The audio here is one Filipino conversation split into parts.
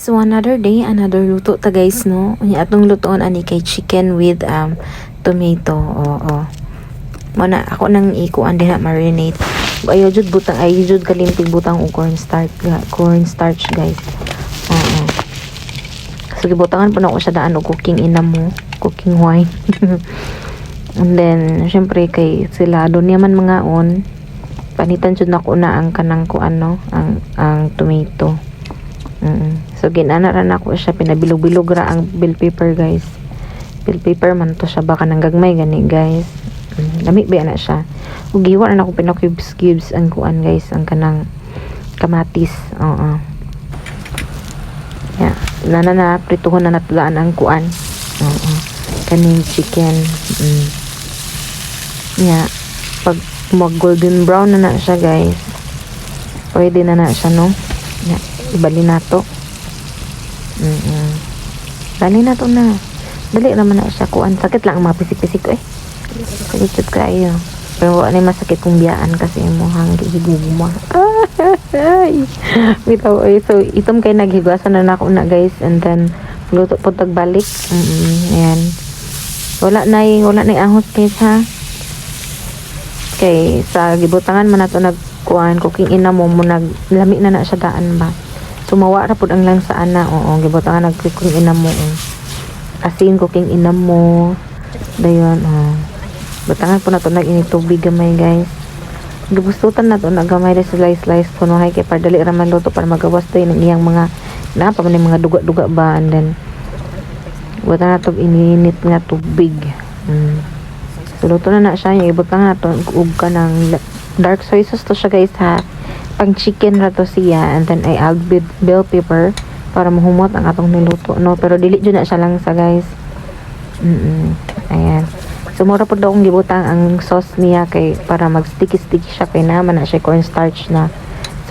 So another day, another luto ta guys, no? Atong lutoon ani kay chicken with tomato. Oo. Muna ako nang ikuan din na marinate. Ayo jud butang ay jud kalimpig butang og cornstarch guys. Oo. So gibutangan po na ko siya daan og cooking inamo, cooking wine. And then syempre kay sila doon yaman mga on panitan jud nako na ang kanang kuan no, ang tomato. So ginana ra nako siya, pinabilog-bilog ra ang bell pepper guys. Bell pepper man to siya, baka nang gagmay gani guys. Lami ba na siya. Ug giwa na ako pinakubes ang kuan guys, ang kanang kamatis. Oo. Yeah, na prituhon na natudaan ang kuan. Oo. Kaning chicken. Yeah, pag mag golden brown na siya guys, pwede na siya no. Yeah, ibali na to. Dali na to na. Dali naman na siya kuan. Sakit lang ang mga pisik-pisik ko eh. Sakit kayo. Pero wala na masakit kung biyaan kasi mo hang gihigugma. Ay. Bitaw ay. So itom kay naghigasan na nako na guys, and then luto po tagbalik. Ayan. Wala na ahos guys ha. Kay sa gibutangan man nato nagkuan cooking inamo mo naglami na siya daan ba. Sumawa ra pud ang langsa ana. Oo, gibutangan nag-cooking inamo. Asin cooking inamo. Dayon butangan po nato nag-init tubig gamay guys. Gibustutan nato nagamay ra slice kuno hay kay para dali ra man luto para magawas tayo ng iyang mga pa man mga duga-duga ba, and then butangan nato ininit nga tubig. So luto na siya, ibutangan nato ug kanang dark soy sauce to siya guys ha. Pang chicken ra to siya, and then I add bell pepper para mahumot ang atong niluto no, pero dili jud na siya lang sa guys. Ayan. So mura po daw kong gibutang ang sauce niya kay para mag sticky siya kay naman na siya cornstarch na.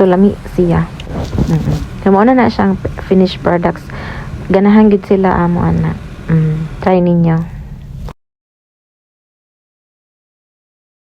So lami siya. So mo na siyang finished products. Ganahan gid sila amo ana. Try ninyo.